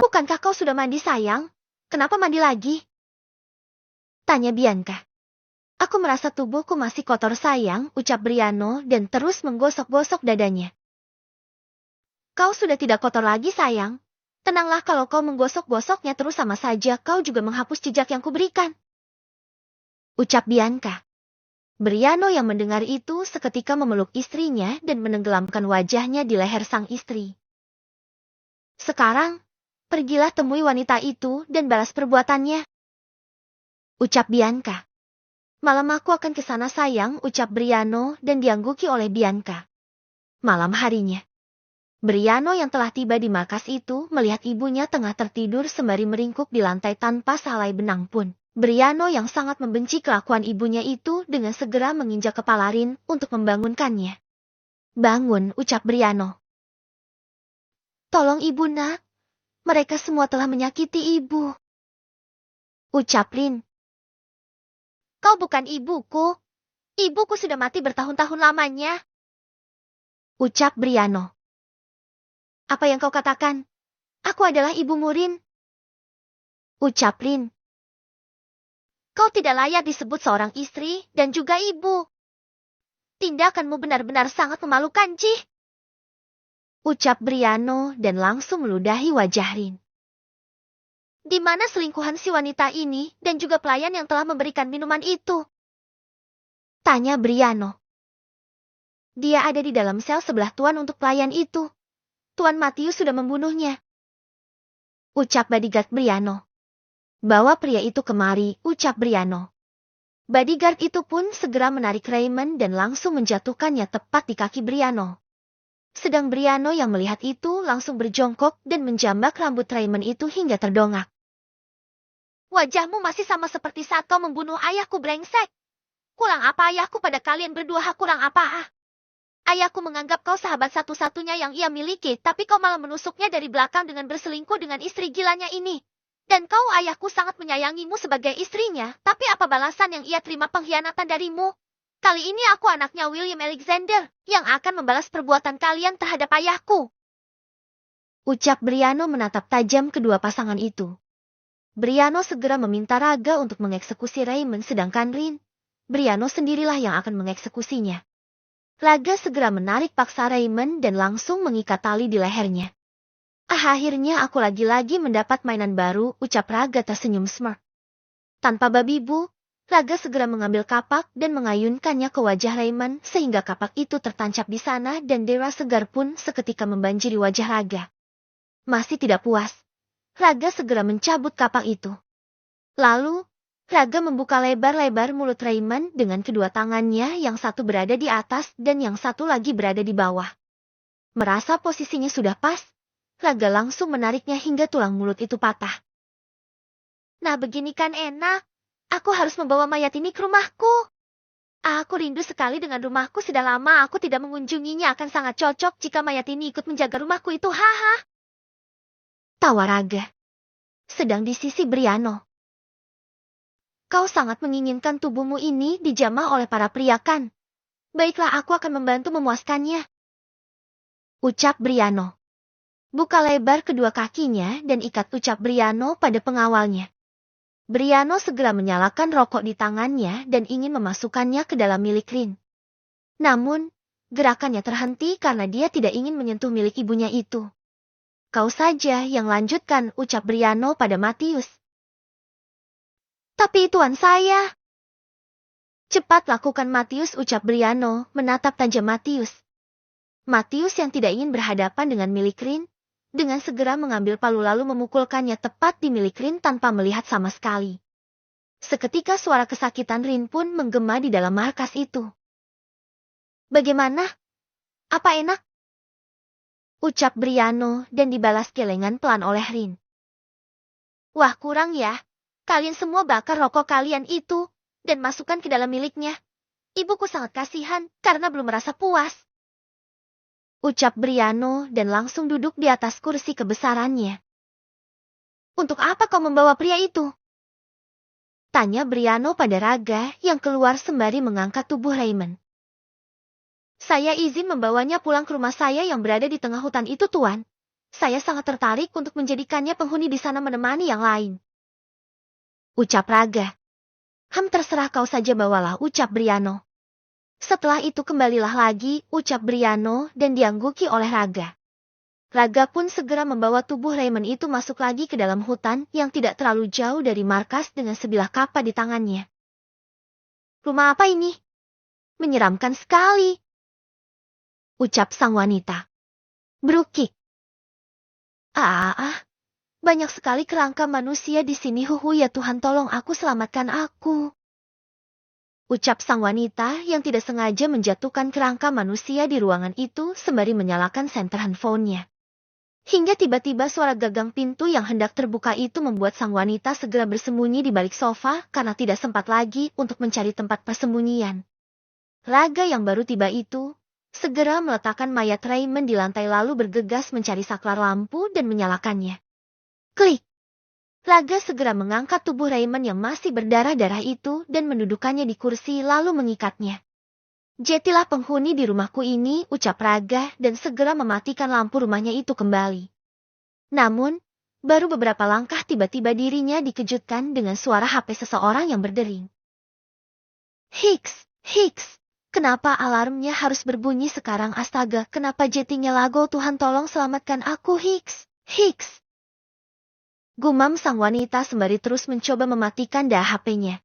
Bukankah kau sudah mandi sayang? Kenapa mandi lagi? Tanya Bianca. Aku merasa tubuhku masih kotor sayang, ucap Briano dan terus menggosok-gosok dadanya. Kau sudah tidak kotor lagi sayang. Tenanglah, kalau kau menggosok-gosoknya terus sama saja kau juga menghapus jejak yang kuberikan. Ucap Bianca. Briano yang mendengar itu seketika memeluk istrinya dan menenggelamkan wajahnya di leher sang istri. Sekarang, pergilah temui wanita itu dan balas perbuatannya. Ucap Bianca. Malam aku akan ke sana sayang, ucap Briano dan diangguki oleh Bianca. Malam harinya. Briano yang telah tiba di markas itu melihat ibunya tengah tertidur sembari meringkuk di lantai tanpa sehelai benang pun. Briano yang sangat membenci kelakuan ibunya itu dengan segera menginjak kepala Rin untuk membangunkannya. Bangun, ucap Briano. Tolong ibu nak, mereka semua telah menyakiti ibu. Ucap Rin. Kau bukan ibuku. Ibuku sudah mati bertahun-tahun lamanya. Ucap Briano. Apa yang kau katakan? Aku adalah ibumu, Rin. Ucap Rin. Kau tidak layak disebut seorang istri dan juga ibu. Tindakanmu benar-benar sangat memalukan, Cih. Ucap Briano dan langsung meludahi wajah Rin. Di mana selingkuhan si wanita ini dan juga pelayan yang telah memberikan minuman itu? Tanya Briano. Dia ada di dalam sel sebelah Tuan untuk pelayan itu. Tuan Matius sudah membunuhnya. Ucap bodyguard Briano. Bawa pria itu kemari, ucap Briano. Bodyguard itu pun segera menarik Raymond dan langsung menjatuhkannya tepat di kaki Briano. Sedang Briano yang melihat itu langsung berjongkok dan menjambak rambut Raymond itu hingga terdongak. Wajahmu masih sama seperti saat kau membunuh ayahku, brengsek. Kurang apa ayahku pada kalian berdua, kurang apa? Ayahku menganggap kau sahabat satu-satunya yang ia miliki, tapi kau malah menusuknya dari belakang dengan berselingkuh dengan istri gilanya ini. Dan kau, ayahku sangat menyayangimu sebagai istrinya, tapi apa balasan yang ia terima pengkhianatan darimu? Kali ini aku anaknya William Alexander, yang akan membalas perbuatan kalian terhadap ayahku. Ucap Briano menatap tajam kedua pasangan itu. Briano segera meminta Raga untuk mengeksekusi Raymond, sedangkan Briano sendirilah yang akan mengeksekusinya. Raga segera menarik paksa Raymond dan langsung mengikat tali di lehernya. Akhirnya aku lagi-lagi mendapat mainan baru, ucap Raga tersenyum smirk. Tanpa babi bu, Raga segera mengambil kapak dan mengayunkannya ke wajah Raymond sehingga kapak itu tertancap di sana dan darah segar pun seketika membanjiri wajah Raga. Masih tidak puas, Raga segera mencabut kapak itu. Lalu, Raga membuka lebar-lebar mulut Raymond dengan kedua tangannya, yang satu berada di atas dan yang satu lagi berada di bawah. Merasa posisinya sudah pas, Raga langsung menariknya hingga tulang mulut itu patah. Nah, begini kan enak. Aku harus membawa mayat ini ke rumahku. Aku rindu sekali dengan rumahku, sudah lama aku tidak mengunjunginya, akan sangat cocok jika mayat ini ikut menjaga rumahku itu, haha. Tawa Raga. Sedang di sisi Briano. Kau sangat menginginkan tubuhmu ini dijamah oleh para pria kan? Baiklah, aku akan membantu memuaskannya. Ucap Briano. Buka lebar kedua kakinya dan ikat, ucap Briano pada pengawalnya. Briano segera menyalakan rokok di tangannya dan ingin memasukkannya ke dalam milik Rin. Namun, gerakannya terhenti karena dia tidak ingin menyentuh milik ibunya itu. Kau saja yang lanjutkan, ucap Briano pada Matius. Tapi tuan saya. Cepat lakukan Matius, ucap Briano menatap tajam Matius. Matius yang tidak ingin berhadapan dengan milik Rin, dengan segera mengambil palu lalu memukulkannya tepat di milik Rin tanpa melihat sama sekali. Seketika suara kesakitan Rin pun menggema di dalam markas itu. Bagaimana? Apa enak? Ucap Briano dan dibalas kelengan pelan oleh Rin. Wah, kurang ya. Kalian semua bakar rokok kalian itu dan masukkan ke dalam miliknya. Ibuku sangat kasihan karena belum merasa puas. Ucap Briano dan langsung duduk di atas kursi kebesarannya. Untuk apa kau membawa pria itu? Tanya Briano pada Raga yang keluar sembari mengangkat tubuh Raymond. Saya izin membawanya pulang ke rumah saya yang berada di tengah hutan itu, Tuan. Saya sangat tertarik untuk menjadikannya penghuni di sana menemani yang lain. Ucap Raga. Terserah kau saja, bawalah, ucap Briano. Setelah itu kembalilah lagi, ucap Briano, dan diangguki oleh Raga. Raga pun segera membawa tubuh Raymond itu masuk lagi ke dalam hutan yang tidak terlalu jauh dari markas dengan sebilah kapak di tangannya. Rumah apa ini? Menyeramkan sekali, ucap sang wanita. Berukik. Banyak sekali kerangka manusia di sini. Ya Tuhan, tolong aku, selamatkan aku. Ucap sang wanita yang tidak sengaja menjatuhkan kerangka manusia di ruangan itu sembari menyalakan senter handphonenya. Hingga tiba-tiba suara gagang pintu yang hendak terbuka itu membuat sang wanita segera bersembunyi di balik sofa karena tidak sempat lagi untuk mencari tempat persembunyian. Raga yang baru tiba itu segera meletakkan mayat Raymond di lantai lalu bergegas mencari saklar lampu dan menyalakannya. Klik! Raga segera mengangkat tubuh Raymond yang masih berdarah-darah itu dan mendudukannya di kursi lalu mengikatnya. Jetilah penghuni di rumahku ini, ucap Raga dan segera mematikan lampu rumahnya itu kembali. Namun, baru beberapa langkah tiba-tiba dirinya dikejutkan dengan suara HP seseorang yang berdering. Hicks, kenapa alarmnya harus berbunyi sekarang? Astaga, kenapa jetinya lago? Tuhan, tolong selamatkan aku, Hicks. Gumam sang wanita sembari terus mencoba mematikan HP-nya.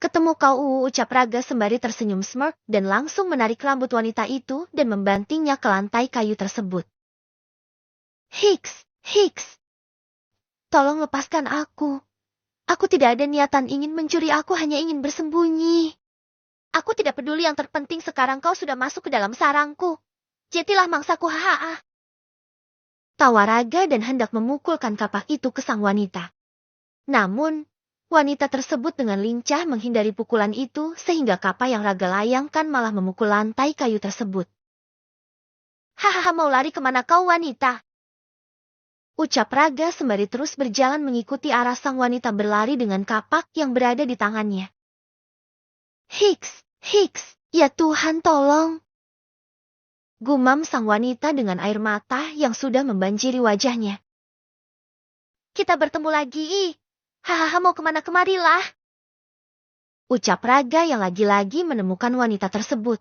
Ketemu kau, ucap Raga sembari tersenyum smirk dan langsung menarik rambut wanita itu dan membantingnya ke lantai kayu tersebut. Hicks, tolong lepaskan aku. Aku tidak ada niatan ingin mencuri, aku hanya ingin bersembunyi. Aku tidak peduli, yang terpenting sekarang kau sudah masuk ke dalam sarangku. Jetilah mangsaku, tawa Raga dan hendak memukulkan kapak itu ke sang wanita. Namun, wanita tersebut dengan lincah menghindari pukulan itu sehingga kapak yang Raga layangkan malah memukul lantai kayu tersebut. Mau lari kemana kau, wanita? Ucap Raga sembari terus berjalan mengikuti arah sang wanita berlari dengan kapak yang berada di tangannya. Hicks, ya Tuhan, tolong. Gumam sang wanita dengan air mata yang sudah membanjiri wajahnya. Kita bertemu lagi, mau kemana, kemarilah. Ucap Raga yang lagi-lagi menemukan wanita tersebut.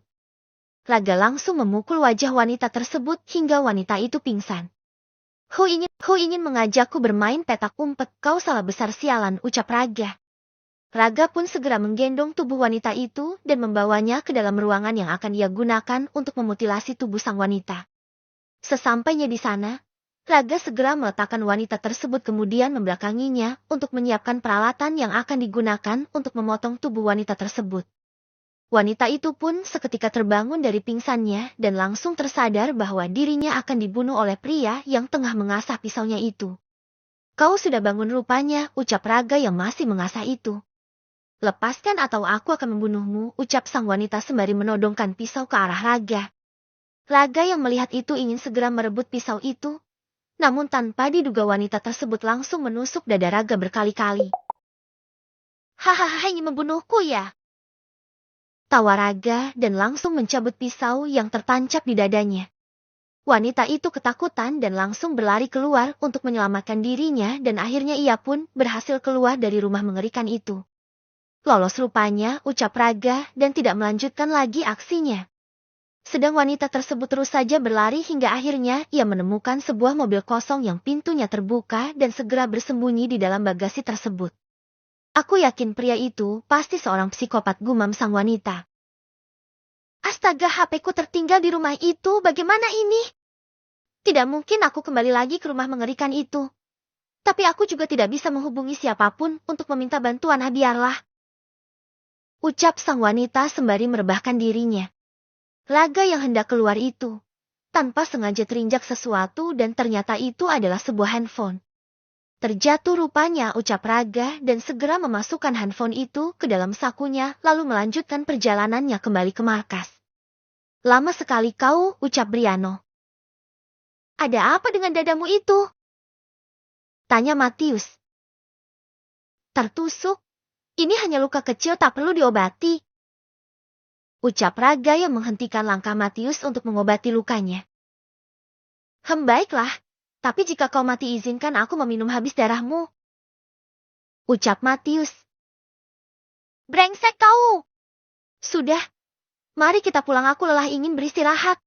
Raga langsung memukul wajah wanita tersebut hingga wanita itu pingsan. Hu ingin mengajakku bermain petak umpet, kau salah besar, sialan, ucap Raga. Raga pun segera menggendong tubuh wanita itu dan membawanya ke dalam ruangan yang akan ia gunakan untuk memutilasi tubuh sang wanita. Sesampainya di sana, Raga segera meletakkan wanita tersebut kemudian membelakanginya untuk menyiapkan peralatan yang akan digunakan untuk memotong tubuh wanita tersebut. Wanita itu pun seketika terbangun dari pingsannya dan langsung tersadar bahwa dirinya akan dibunuh oleh pria yang tengah mengasah pisaunya itu. Kau sudah bangun rupanya, ucap Raga yang masih mengasah itu. Lepaskan atau aku akan membunuhmu, ucap sang wanita sembari menodongkan pisau ke arah Raga. Raga yang melihat itu ingin segera merebut pisau itu, namun tanpa diduga wanita tersebut langsung menusuk dada Raga berkali-kali. Ingin membunuhku ya? Tawa Raga dan langsung mencabut pisau yang tertancap di dadanya. Wanita itu ketakutan dan langsung berlari keluar untuk menyelamatkan dirinya dan akhirnya ia pun berhasil keluar dari rumah mengerikan itu. Lolos rupanya, ucap Raga dan tidak melanjutkan lagi aksinya. Sedang wanita tersebut terus saja berlari hingga akhirnya ia menemukan sebuah mobil kosong yang pintunya terbuka dan segera bersembunyi di dalam bagasi tersebut. Aku yakin pria itu pasti seorang psikopat, gumam sang wanita. Astaga, HP-ku tertinggal di rumah itu, bagaimana ini? Tidak mungkin aku kembali lagi ke rumah mengerikan itu. Tapi aku juga tidak bisa menghubungi siapapun untuk meminta bantuan, biarlah. Ucap sang wanita sembari merebahkan dirinya. Raga yang hendak keluar itu tanpa sengaja terinjak sesuatu dan ternyata itu adalah sebuah handphone. Terjatuh rupanya, ucap Raga dan segera memasukkan handphone itu ke dalam sakunya lalu melanjutkan perjalanannya kembali ke markas. Lama sekali kau, ucap Briano. Ada apa dengan dadamu itu? Tanya Matius. Tertusuk? Ini hanya luka kecil, tak perlu diobati. Ucap Raga yang menghentikan langkah Matius untuk mengobati lukanya. Baiklah. Tapi jika kau mati izinkan aku meminum habis darahmu. Ucap Matius. Brengsek kau! Sudah, mari kita pulang, aku lelah ingin beristirahat.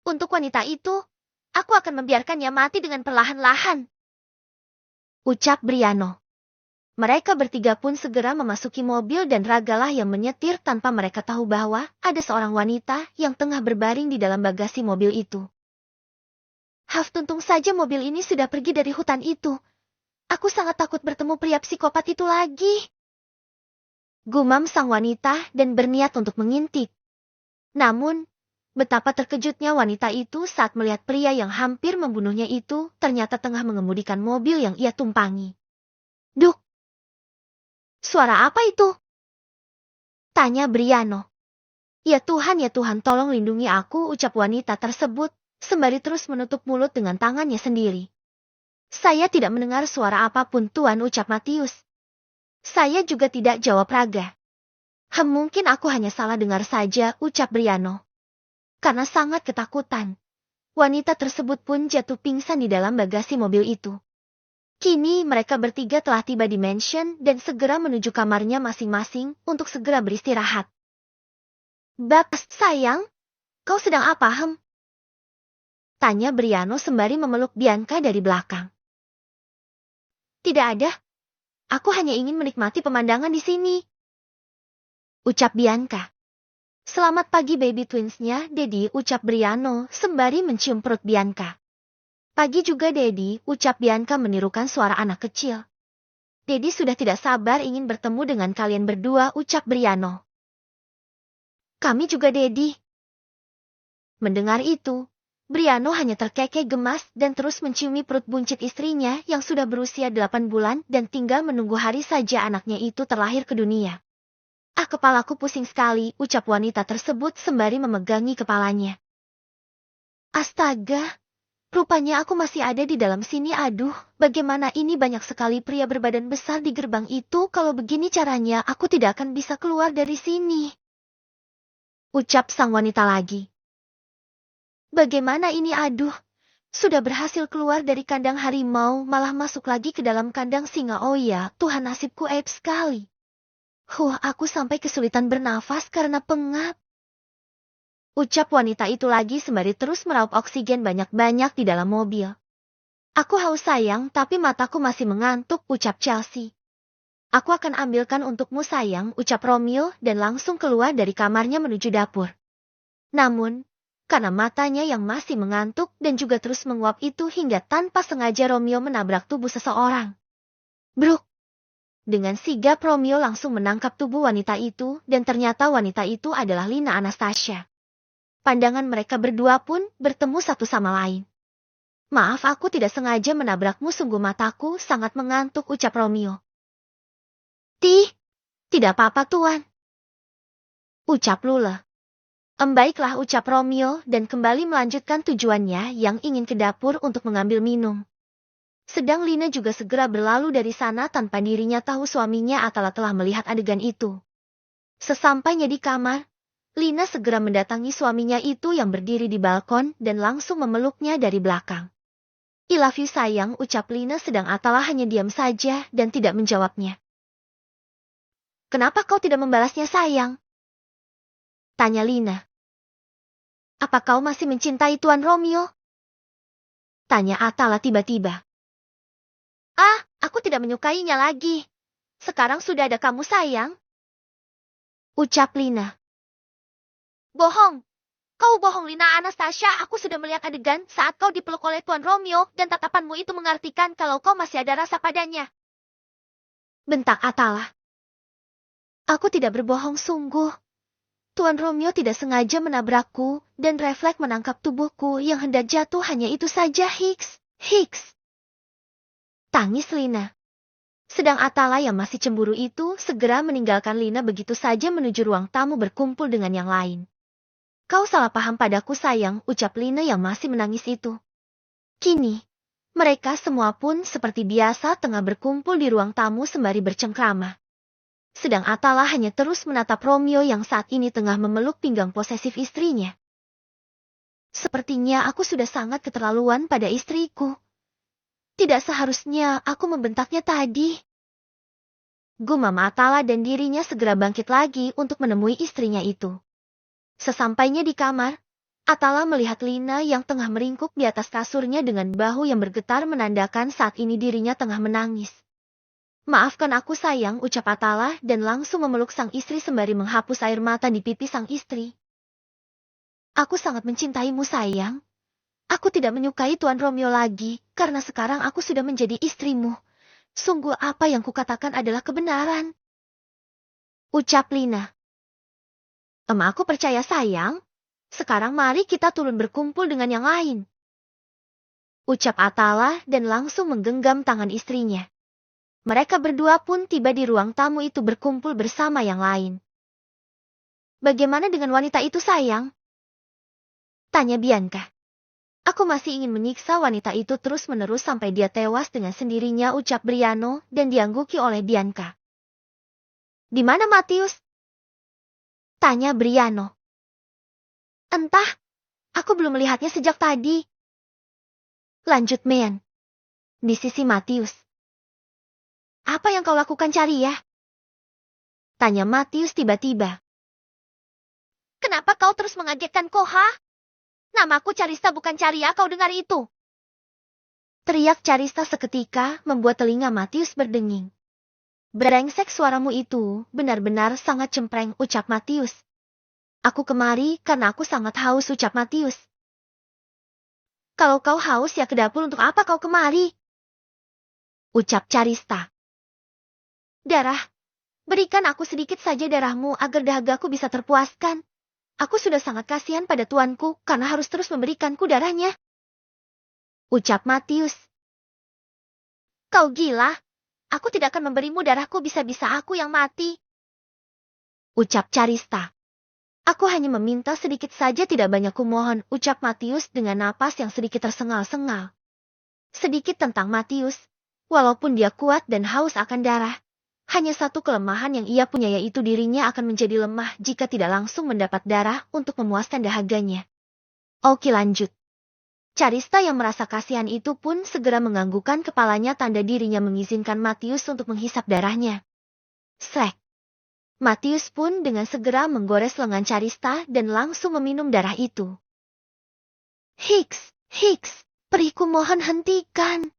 Untuk wanita itu, aku akan membiarkannya mati dengan perlahan-lahan. Ucap Briano. Mereka bertiga pun segera memasuki mobil dan Ragalah yang menyetir tanpa mereka tahu bahwa ada seorang wanita yang tengah berbaring di dalam bagasi mobil itu. Untung saja mobil ini sudah pergi dari hutan itu. Aku sangat takut bertemu pria psikopat itu lagi. Gumam sang wanita dan berniat untuk mengintip. Namun, betapa terkejutnya wanita itu saat melihat pria yang hampir membunuhnya itu ternyata tengah mengemudikan mobil yang ia tumpangi. Duk! Suara apa itu? Tanya Briano. Ya Tuhan, tolong lindungi aku, ucap wanita tersebut, sembari terus menutup mulut dengan tangannya sendiri. Saya tidak mendengar suara apapun Tuan, ucap Matius. Saya juga tidak, jawab Raga. Mungkin aku hanya salah dengar saja, ucap Briano. Karena sangat ketakutan, wanita tersebut pun jatuh pingsan di dalam bagasi mobil itu. Kini mereka bertiga telah tiba di mansion dan segera menuju kamarnya masing-masing untuk segera beristirahat. Bab, sayang, kau sedang apa, Tanya Briano sembari memeluk Bianca dari belakang. Tidak ada, aku hanya ingin menikmati pemandangan di sini. Ucap Bianca. Selamat pagi baby twinsnya, Daddy, ucap Briano sembari mencium perut Bianca. Pagi juga Daddy, ucap Bianca menirukan suara anak kecil. Daddy sudah tidak sabar ingin bertemu dengan kalian berdua, ucap Briano. Kami juga Daddy. Mendengar itu, Briano hanya terkekeh gemas dan terus menciumi perut buncit istrinya yang sudah berusia 8 bulan dan tinggal menunggu hari saja anaknya itu terlahir ke dunia. Kepalaku pusing sekali, ucap wanita tersebut sembari memegangi kepalanya. Astaga! Rupanya aku masih ada di dalam sini, aduh, bagaimana ini banyak sekali pria berbadan besar di gerbang itu, kalau begini caranya aku tidak akan bisa keluar dari sini. Ucap sang wanita lagi. Bagaimana ini, aduh, sudah berhasil keluar dari kandang harimau, malah masuk lagi ke dalam kandang singa, oh ya, Tuhan nasibku aib sekali. Aku sampai kesulitan bernafas karena pengap. Ucap wanita itu lagi sembari terus meraup oksigen banyak-banyak di dalam mobil. Aku haus sayang, tapi mataku masih mengantuk, ucap Chelsea. Aku akan ambilkan untukmu sayang, ucap Romeo dan langsung keluar dari kamarnya menuju dapur. Namun, karena matanya yang masih mengantuk dan juga terus menguap itu hingga tanpa sengaja Romeo menabrak tubuh seseorang. Bruk! Dengan sigap Romeo langsung menangkap tubuh wanita itu dan ternyata wanita itu adalah Lina Anastasia. Pandangan mereka berdua pun bertemu satu sama lain. Maaf, aku tidak sengaja menabrakmu, sungguh mataku sangat mengantuk, ucap Romeo. Tidak apa-apa Tuan. Ucap Lula. Baiklah, ucap Romeo dan kembali melanjutkan tujuannya yang ingin ke dapur untuk mengambil minum. Sedang Lina juga segera berlalu dari sana tanpa dirinya tahu suaminya telah melihat adegan itu. Sesampainya di kamar, Lina segera mendatangi suaminya itu yang berdiri di balkon dan langsung memeluknya dari belakang. I love you sayang, ucap Lina sedang Atala hanya diam saja dan tidak menjawabnya. Kenapa kau tidak membalasnya sayang? Tanya Lina. Apa kau masih mencintai Tuan Romeo? Tanya Atala tiba-tiba. Aku tidak menyukainya lagi. Sekarang sudah ada kamu sayang. Ucap Lina. Bohong. Kau bohong Lina Anastasia, aku sudah melihat adegan saat kau dipeluk oleh Tuan Romeo dan tatapanmu itu mengartikan kalau kau masih ada rasa padanya. Bentak Atala. Aku tidak berbohong sungguh. Tuan Romeo tidak sengaja menabrakku dan refleks menangkap tubuhku yang hendak jatuh, hanya itu saja. Hiks. Tangis Lina. Sedang Atala yang masih cemburu itu segera meninggalkan Lina begitu saja menuju ruang tamu berkumpul dengan yang lain. Kau salah paham padaku sayang, ucap Lina yang masih menangis itu. Kini, mereka semua pun seperti biasa tengah berkumpul di ruang tamu sembari bercengkrama. Sedang Atala hanya terus menatap Romeo yang saat ini tengah memeluk pinggang posesif istrinya. Sepertinya aku sudah sangat keterlaluan pada istriku. Tidak seharusnya aku membentaknya tadi. Gumam Atala dan dirinya segera bangkit lagi untuk menemui istrinya itu. Sesampainya di kamar, Atala melihat Lina yang tengah meringkuk di atas kasurnya dengan bahu yang bergetar menandakan saat ini dirinya tengah menangis. Maafkan aku sayang, ucap Atala dan langsung memeluk sang istri sembari menghapus air mata di pipi sang istri. Aku sangat mencintaimu sayang. Aku tidak menyukai Tuan Romeo lagi, karena sekarang aku sudah menjadi istrimu. Sungguh apa yang kukatakan adalah kebenaran. Ucap Lina. Aku percaya sayang. Sekarang mari kita turun berkumpul dengan yang lain. Ucap Atala dan langsung menggenggam tangan istrinya. Mereka berdua pun tiba di ruang tamu itu berkumpul bersama yang lain. Bagaimana dengan wanita itu sayang? Tanya Bianca. Aku masih ingin menyiksa wanita itu terus-menerus sampai dia tewas dengan sendirinya, ucap Briano dan diangguki oleh Bianca. Di mana Matius? Tanya Briano. Entah, aku belum melihatnya sejak tadi. Lanjut Men. Di sisi Matius. Apa yang kau lakukan cari ya? Tanya Matius tiba-tiba. Kenapa kau terus mengagetkan Koha? Namaku Carista bukan Caria, kau dengar itu? Teriak Carista seketika membuat telinga Matius berdenging. Brengsek, suaramu itu benar-benar sangat cempreng, ucap Matius. Aku kemari karena aku sangat haus, ucap Matius. Kalau kau haus ya ke dapur, untuk apa kau kemari? Ucap Carista. Darah, berikan aku sedikit saja darahmu agar dahagaku bisa terpuaskan. Aku sudah sangat kasihan pada tuanku karena harus terus memberikanku darahnya. Ucap Matius. Kau gila? Aku tidak akan memberimu darahku, bisa-bisa aku yang mati. Ucap Carista. Aku hanya meminta sedikit saja, tidak banyak kumohon, ucap Matius dengan napas yang sedikit tersengal-sengal. Sedikit tentang Matius, walaupun dia kuat dan haus akan darah, hanya satu kelemahan yang ia punya, yaitu dirinya akan menjadi lemah jika tidak langsung mendapat darah untuk memuaskan dahaganya. Oke, lanjut. Carista yang merasa kasihan itu pun segera menganggukkan kepalanya tanda dirinya mengizinkan Matius untuk menghisap darahnya. Srek. Matius pun dengan segera menggores lengan Carista dan langsung meminum darah itu. Hiks, periku mohon hentikan.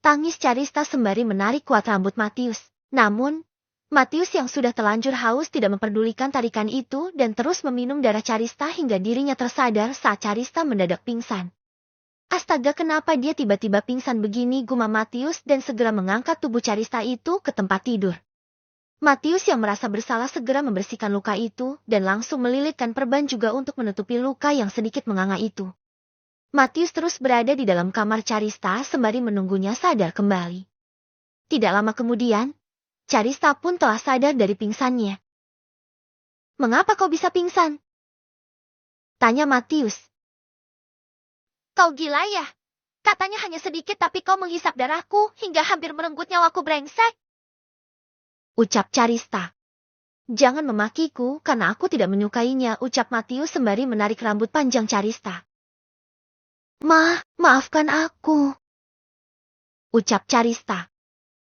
Tangis Carista sembari menarik kuat rambut Matius. Namun, Matius yang sudah terlanjur haus tidak memperdulikan tarikan itu dan terus meminum darah Carista hingga dirinya tersadar saat Carista mendadak pingsan. Astaga, kenapa dia tiba-tiba pingsan begini, gumam Matius dan segera mengangkat tubuh Carista itu ke tempat tidur. Matius yang merasa bersalah segera membersihkan luka itu dan langsung melilitkan perban juga untuk menutupi luka yang sedikit menganga itu. Matius terus berada di dalam kamar Carista sembari menunggunya sadar kembali. Tidak lama kemudian, Carista pun telah sadar dari pingsannya. Mengapa kau bisa pingsan? Tanya Matius. Kau gila ya? Katanya hanya sedikit tapi kau menghisap darahku hingga hampir merenggut nyawaku, brengsek. Ucap Carista. Jangan memakiku karena aku tidak menyukainya, ucap Matius sembari menarik rambut panjang Carista. Maafkan aku. Ucap Carista.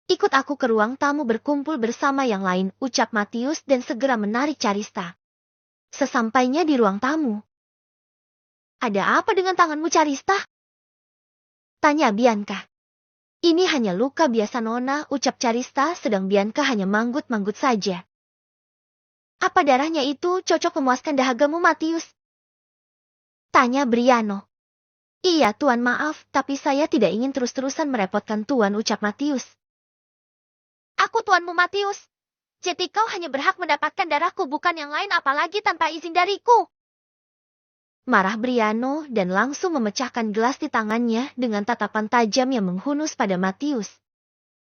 Ikut aku ke ruang tamu berkumpul bersama yang lain, ucap Matius dan segera menarik Carista. Sesampainya di ruang tamu. Ada apa dengan tanganmu, Carista? Tanya Bianca. Ini hanya luka biasa Nona, ucap Carista sedang Bianca hanya manggut-manggut saja. Apa darahnya itu cocok memuaskan dahagamu, Matius? Tanya Briano. Iya Tuan, maaf, tapi saya tidak ingin terus-terusan merepotkan Tuan, ucap Matius. Aku tuanmu, Matius. Jadi kau hanya berhak mendapatkan darahku, bukan yang lain, apalagi tanpa izin dariku. Marah Briano dan langsung memecahkan gelas di tangannya dengan tatapan tajam yang menghunus pada Matius.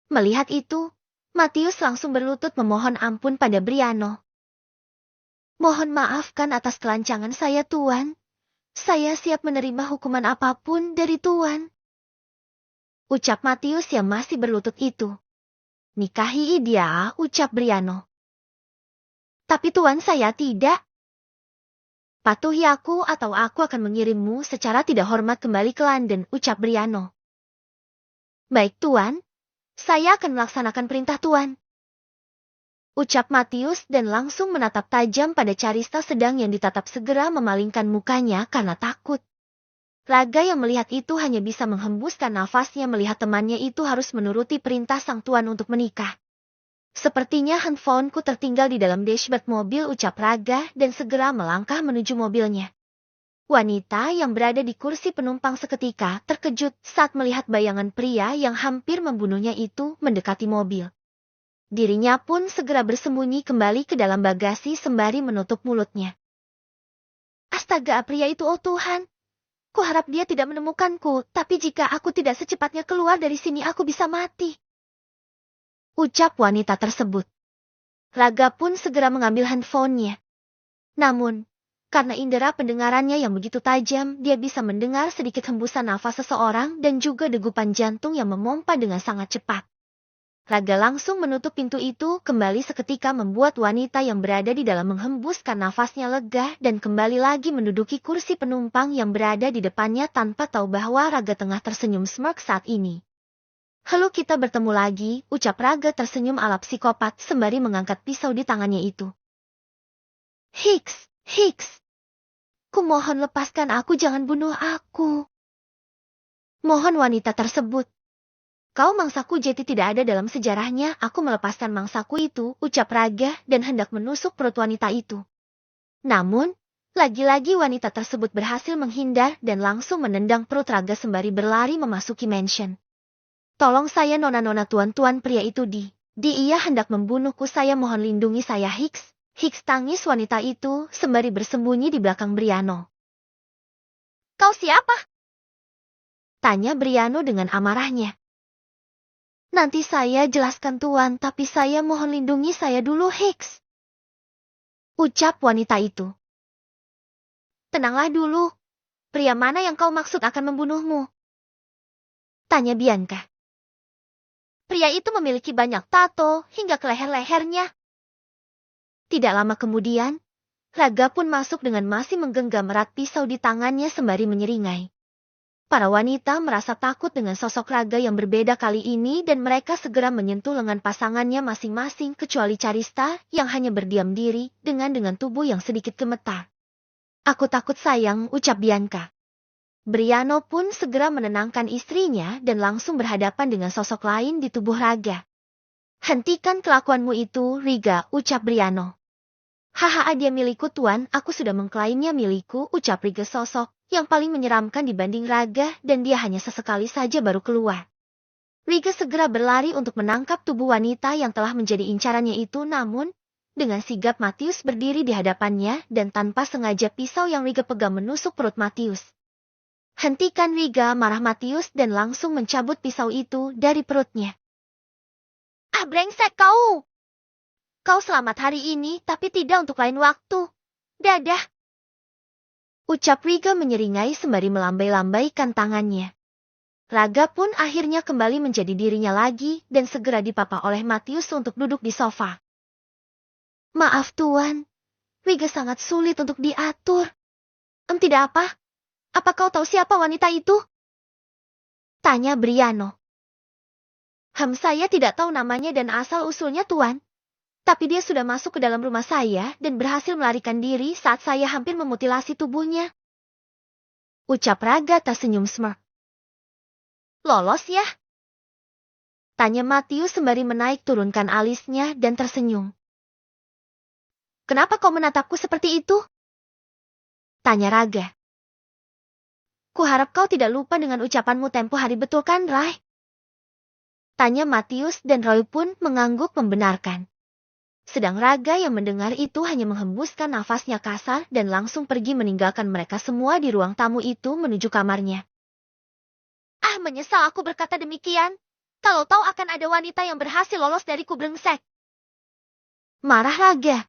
Melihat itu, Matius langsung berlutut memohon ampun pada Briano. Mohon maafkan atas kelancangan saya, Tuan. Saya siap menerima hukuman apapun dari Tuan. Ucap Matius yang masih berlutut itu. Nikahi dia, ucap Briano. Tapi Tuan, saya tidak. Patuhi aku atau aku akan mengirimmu secara tidak hormat kembali ke London, ucap Briano. Baik Tuan, saya akan melaksanakan perintah Tuan. Ucap Matius dan langsung menatap tajam pada Carista sedang yang ditatap segera memalingkan mukanya karena takut. Raga yang melihat itu hanya bisa menghembuskan nafasnya melihat temannya itu harus menuruti perintah sang tuan untuk menikah. Sepertinya handphoneku tertinggal di dalam dashboard mobil, ucap Raga dan segera melangkah menuju mobilnya. Wanita yang berada di kursi penumpang seketika terkejut saat melihat bayangan pria yang hampir membunuhnya itu mendekati mobil. Dirinya pun segera bersembunyi kembali ke dalam bagasi sembari menutup mulutnya. Astaga, pria itu, oh Tuhan! Kuharap dia tidak menemukanku, tapi jika aku tidak secepatnya keluar dari sini aku bisa mati. Ucap wanita tersebut. Raga pun segera mengambil handphonenya. Namun, karena indera pendengarannya yang begitu tajam, dia bisa mendengar sedikit hembusan nafas seseorang dan juga degupan jantung yang memompa dengan sangat cepat. Raga langsung menutup pintu itu kembali seketika membuat wanita yang berada di dalam menghembuskan nafasnya lega dan kembali lagi menduduki kursi penumpang yang berada di depannya tanpa tahu bahwa Raga tengah tersenyum smirk saat ini. Halo, kita bertemu lagi, ucap Raga tersenyum ala psikopat sembari mengangkat pisau di tangannya itu. Hicks, kumohon lepaskan aku, jangan bunuh aku. Mohon wanita tersebut. Kau mangsaku, jadi tidak ada dalam sejarahnya aku melepaskan mangsaku itu, ucap Raga dan hendak menusuk perut wanita itu. Namun, lagi-lagi wanita tersebut berhasil menghindar dan langsung menendang perut Raga sembari berlari memasuki mansion. Tolong saya nona-nona, tuan-tuan, pria itu dia hendak membunuhku, saya mohon lindungi saya. Hicks, tangis wanita itu sembari bersembunyi di belakang Briano. Kau siapa? Tanya Briano dengan amarahnya. Nanti saya jelaskan tuan, tapi saya mohon lindungi saya dulu, Hicks. Ucap wanita itu. Tenanglah dulu. Pria mana yang kau maksud akan membunuhmu? Tanya Bianca. Pria itu memiliki banyak tato hingga ke leher-lehernya. Tidak lama kemudian, Raga pun masuk dengan masih menggenggam erat pisau di tangannya sembari menyeringai. Para wanita merasa takut dengan sosok Raga yang berbeda kali ini dan mereka segera menyentuh lengan pasangannya masing-masing kecuali Carista yang hanya berdiam diri dengan tubuh yang sedikit gemetar. Aku takut sayang, ucap Bianca. Briano pun segera menenangkan istrinya dan langsung berhadapan dengan sosok lain di tubuh Raga. Hentikan kelakuanmu itu, Riga, ucap Briano. Haha, dia milikku tuan, aku sudah mengklaimnya milikku, ucap Riga, sosok yang paling menyeramkan dibanding Raga dan dia hanya sesekali saja baru keluar. Riga segera berlari untuk menangkap tubuh wanita yang telah menjadi incarannya itu, namun dengan sigap Matius berdiri di hadapannya dan tanpa sengaja pisau yang Riga pegang menusuk perut Matius. Hentikan, Riga, marah Matius dan langsung mencabut pisau itu dari perutnya. Ah, brengsek kau! Kau selamat hari ini tapi tidak untuk lain waktu. Dadah! Ucap Riga menyeringai sembari melambai-lambaikan tangannya. Raga pun akhirnya kembali menjadi dirinya lagi dan segera dipapa oleh Matius untuk duduk di sofa. Maaf tuan, Riga sangat sulit untuk diatur. Tidak apa? Apa kau tahu siapa wanita itu? Tanya Briano. Saya tidak tahu namanya dan asal-usulnya tuan. Tapi dia sudah masuk ke dalam rumah saya dan berhasil melarikan diri saat saya hampir memutilasi tubuhnya. Ucap Raga tersenyum smirk. Lolos ya? Tanya Matius sembari menaik turunkan alisnya dan tersenyum. Kenapa kau menatapku seperti itu? Tanya Raga. Kuharap kau tidak lupa dengan ucapanmu tempo hari, betul kan, Rai? Tanya Matius dan Roy pun mengangguk membenarkan. Sedang Raga yang mendengar itu hanya menghembuskan nafasnya kasar dan langsung pergi meninggalkan mereka semua di ruang tamu itu menuju kamarnya. Ah, menyesal aku berkata demikian. Kalau tahu akan ada wanita yang berhasil lolos dariku, brengsek. Marah Raga.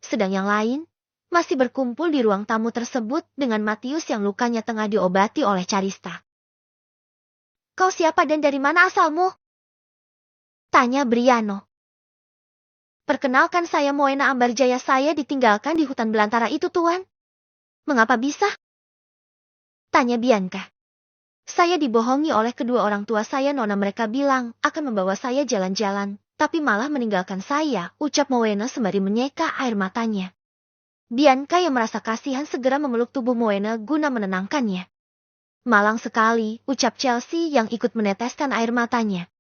Sedang yang lain masih berkumpul di ruang tamu tersebut dengan Matius yang lukanya tengah diobati oleh Carista. Kau siapa dan dari mana asalmu? Tanya Briano. Perkenalkan, saya Moena Ambarjaya, saya ditinggalkan di hutan belantara itu tuan. Mengapa bisa? Tanya Bianca. Saya dibohongi oleh kedua orang tua saya. Nona mereka bilang akan membawa saya jalan-jalan, tapi malah meninggalkan saya, ucap Moena sembari menyeka air matanya. Bianca yang merasa kasihan segera memeluk tubuh Moena guna menenangkannya. Malang sekali, ucap Chelsea yang ikut meneteskan air matanya.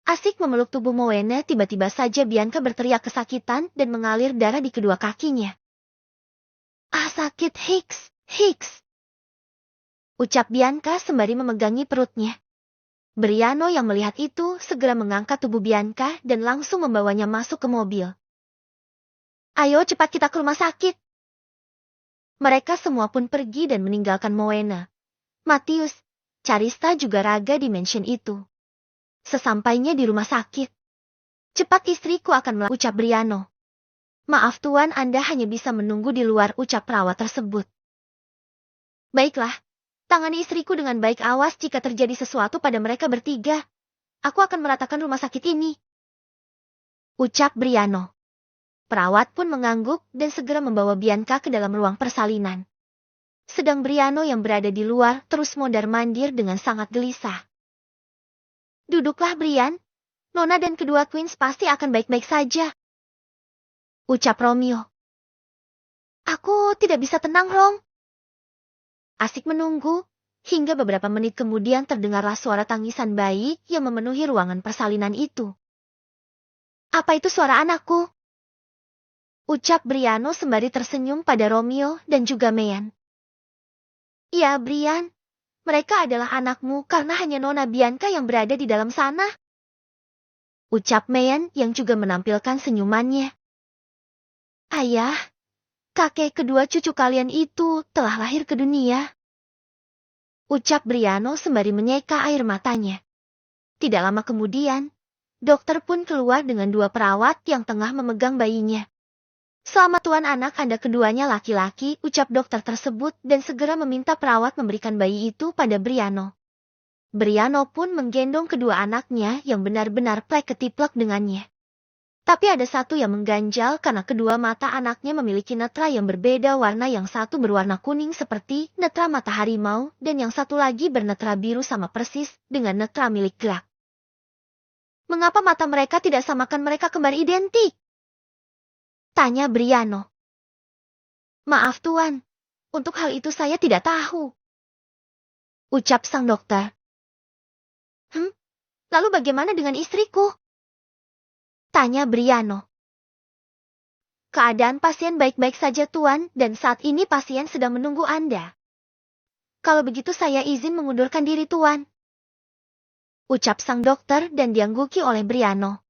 Asik memeluk tubuh Moena, tiba-tiba saja Bianca berteriak kesakitan dan mengalir darah di kedua kakinya. Ah, sakit, Hicks. Ucap Bianca sembari memegangi perutnya. Briano yang melihat itu segera mengangkat tubuh Bianca dan langsung membawanya masuk ke mobil. Ayo cepat kita ke rumah sakit. Mereka semua pun pergi dan meninggalkan Moena, Matius, Carista juga Raga di mansion itu. Sesampainya di rumah sakit. Cepat istriku akan melakukan, ucap Briano. Maaf tuan, Anda hanya bisa menunggu di luar, ucap perawat tersebut. Baiklah. Tangani istriku dengan baik, awas jika terjadi sesuatu pada mereka bertiga. Aku akan meratakan rumah sakit ini. Ucap Briano. Perawat pun mengangguk dan segera membawa Bianca ke dalam ruang persalinan. Sedang Briano yang berada di luar terus mondar-mandir dengan sangat gelisah. Duduklah Brian. Nona dan kedua Queens pasti akan baik-baik saja. Ucap Romeo. Aku tidak bisa tenang, Rom. Asik menunggu, hingga beberapa menit kemudian terdengarlah suara tangisan bayi yang memenuhi ruangan persalinan itu. Apa itu suara anakku? Ucap Briano sembari tersenyum pada Romeo dan juga Mean. Ya, Brian, mereka adalah anakmu karena hanya Nona Bianca yang berada di dalam sana. Ucap Mean yang juga menampilkan senyumannya. Ayah, kakek kedua cucu kalian itu telah lahir ke dunia. Ucap Briano sembari menyeka air matanya. Tidak lama kemudian, dokter pun keluar dengan dua perawat yang tengah memegang bayinya. Selamat tuan, anak Anda keduanya laki-laki, ucap dokter tersebut dan segera meminta perawat memberikan bayi itu pada Briano. Briano pun menggendong kedua anaknya yang benar-benar plek ketiplek dengannya. Tapi ada satu yang mengganjal karena kedua mata anaknya memiliki netra yang berbeda warna, yang satu berwarna kuning seperti netra mata harimau dan yang satu lagi bernetra biru sama persis dengan netra milik Grak. Mengapa mata mereka tidak samakan, mereka kembar identik? Tanya Briano. Maaf tuan, untuk hal itu saya tidak tahu. Ucap sang dokter. Lalu bagaimana dengan istriku? Tanya Briano. Keadaan pasien baik-baik saja tuan, dan saat ini pasien sedang menunggu Anda. Kalau begitu saya izin mengundurkan diri tuan. Ucap sang dokter dan diangguki oleh Briano.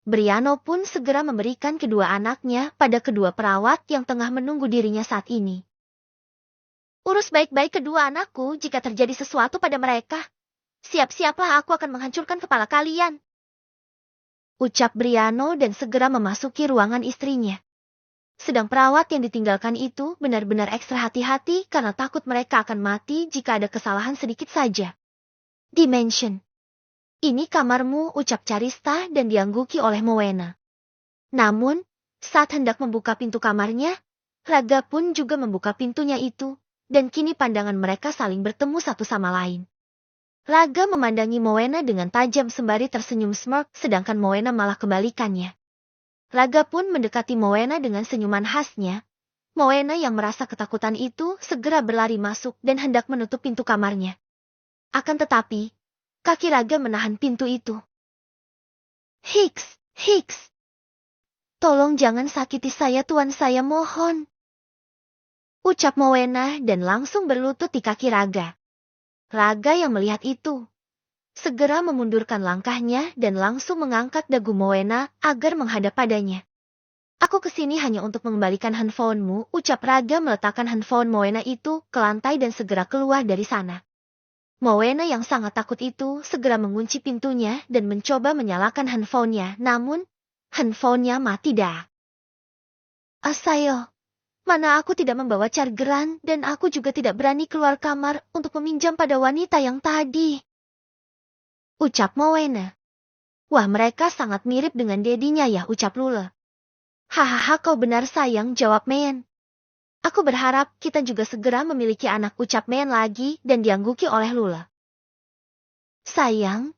Briano pun segera memberikan kedua anaknya pada kedua perawat yang tengah menunggu dirinya saat ini. Urus baik-baik kedua anakku, jika terjadi sesuatu pada mereka. Siap-siaplah, aku akan menghancurkan kepala kalian. Ucap Briano dan segera memasuki ruangan istrinya. Sedang perawat yang ditinggalkan itu benar-benar ekstra hati-hati karena takut mereka akan mati jika ada kesalahan sedikit saja. Dimension. Ini kamarmu, ucap Carista dan diangguki oleh Moena. Namun, saat hendak membuka pintu kamarnya, Raga pun juga membuka pintunya itu, dan kini pandangan mereka saling bertemu satu sama lain. Raga memandangi Moena dengan tajam sembari tersenyum smirk, sedangkan Moena malah kebalikannya. Raga pun mendekati Moena dengan senyuman khasnya. Moena yang merasa ketakutan itu segera berlari masuk dan hendak menutup pintu kamarnya. Akan tetapi, kaki Raga menahan pintu itu. Hicks. Tolong jangan sakiti saya tuan, saya mohon. Ucap Moena dan langsung berlutut di kaki Raga. Raga yang melihat itu segera memundurkan langkahnya dan langsung mengangkat dagu Moena agar menghadap padanya. Aku kesini hanya untuk mengembalikan handphonemu, ucap Raga meletakkan handphone Moena itu ke lantai dan segera keluar dari sana. Moena yang sangat takut itu segera mengunci pintunya dan mencoba menyalakan handphonenya, namun handphonenya mati dah. Asayo. Mana aku tidak membawa chargeran dan aku juga tidak berani keluar kamar untuk meminjam pada wanita yang tadi. Ucap Moena. Wah, mereka sangat mirip dengan dedinya ya, ucap Lula. Hahaha, kau benar sayang, jawab Mean. Aku berharap kita juga segera memiliki anak, ucap Mean lagi dan diangguki oleh Lula. Sayang,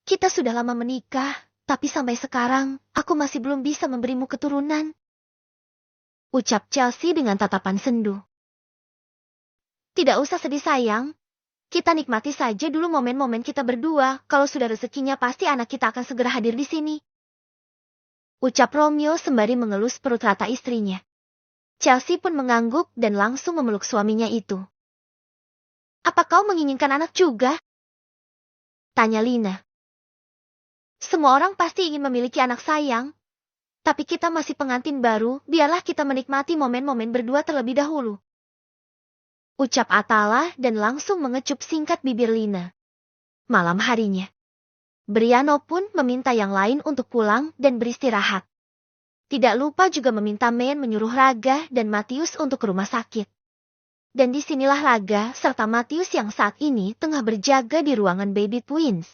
kita sudah lama menikah, tapi sampai sekarang, aku masih belum bisa memberimu keturunan. Ucap Chelsea dengan tatapan sendu. Tidak usah sedih sayang. Kita nikmati saja dulu momen-momen kita berdua, kalau sudah rezekinya pasti anak kita akan segera hadir di sini. Ucap Romeo sembari mengelus perut rata istrinya. Chelsea pun mengangguk dan langsung memeluk suaminya itu. Apa kau menginginkan anak juga? Tanya Lina. Semua orang pasti ingin memiliki anak sayang. Tapi kita masih pengantin baru, biarlah kita menikmati momen-momen berdua terlebih dahulu. Ucap Atala dan langsung mengecup singkat bibir Lina. Malam harinya, Briano pun meminta yang lain untuk pulang dan beristirahat. Tidak lupa juga meminta Men menyuruh Raga dan Matius untuk ke rumah sakit. Dan disinilah Raga serta Matius yang saat ini tengah berjaga di ruangan baby twins.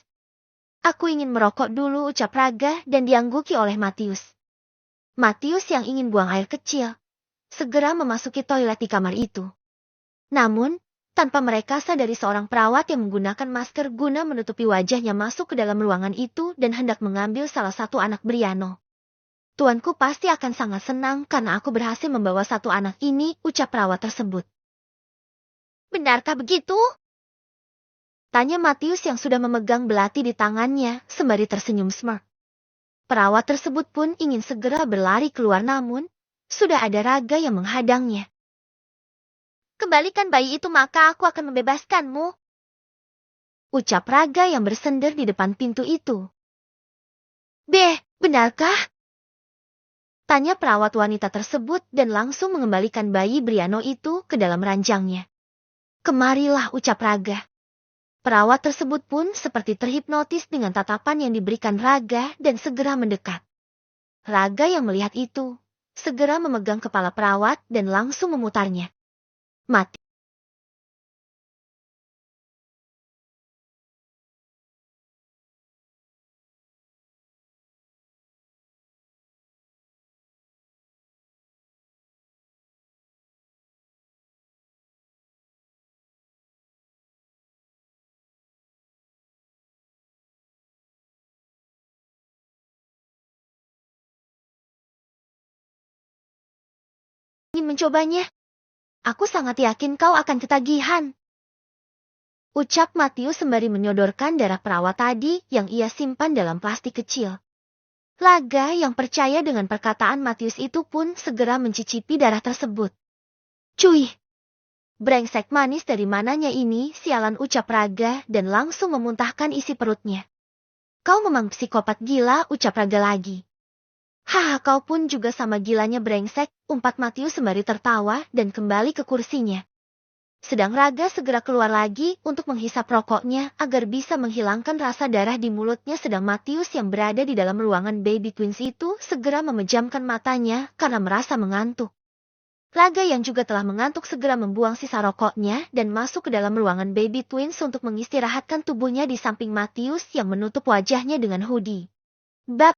Aku ingin merokok dulu, ucap Raga dan diangguki oleh Matius. Matius yang ingin buang air kecil, segera memasuki toilet di kamar itu. Namun, tanpa mereka sadari seorang perawat yang menggunakan masker guna menutupi wajahnya masuk ke dalam ruangan itu dan hendak mengambil salah satu anak Briano. Tuanku pasti akan sangat senang karena aku berhasil membawa satu anak ini, ucap perawat tersebut. Benarkah begitu? Tanya Matius yang sudah memegang belati di tangannya sembari tersenyum smirk. Perawat tersebut pun ingin segera berlari keluar namun, sudah ada Raga yang menghadangnya. Kembalikan bayi itu maka aku akan membebaskanmu. Ucap Raga yang bersender di depan pintu itu. Benarkah? Tanya perawat wanita tersebut dan langsung mengembalikan bayi Briano itu ke dalam ranjangnya. Kemarilah, ucap Raga. Perawat tersebut pun seperti terhipnotis dengan tatapan yang diberikan Raga dan segera mendekat. Raga yang melihat itu, segera memegang kepala perawat dan langsung memutarnya. Mati. Ingin mencobanya? Aku sangat yakin kau akan ketagihan. Ucap Matius sembari menyodorkan darah perawat tadi yang ia simpan dalam plastik kecil. Raga yang percaya dengan perkataan Matius itu pun segera mencicipi darah tersebut. Cuy! Brengsek manis dari mananya ini, sialan, ucap Raga dan langsung memuntahkan isi perutnya. Kau memang psikopat gila, ucap Raga lagi. Haha, kau pun juga sama gilanya brengsek, umpat Matius sembari tertawa dan kembali ke kursinya. Sedang Raga segera keluar lagi untuk menghisap rokoknya agar bisa menghilangkan rasa darah di mulutnya, sedang Matius yang berada di dalam ruangan baby twins itu segera memejamkan matanya karena merasa mengantuk. Raga yang juga telah mengantuk segera membuang sisa rokoknya dan masuk ke dalam ruangan baby twins untuk mengistirahatkan tubuhnya di samping Matius yang menutup wajahnya dengan hoodie. Bab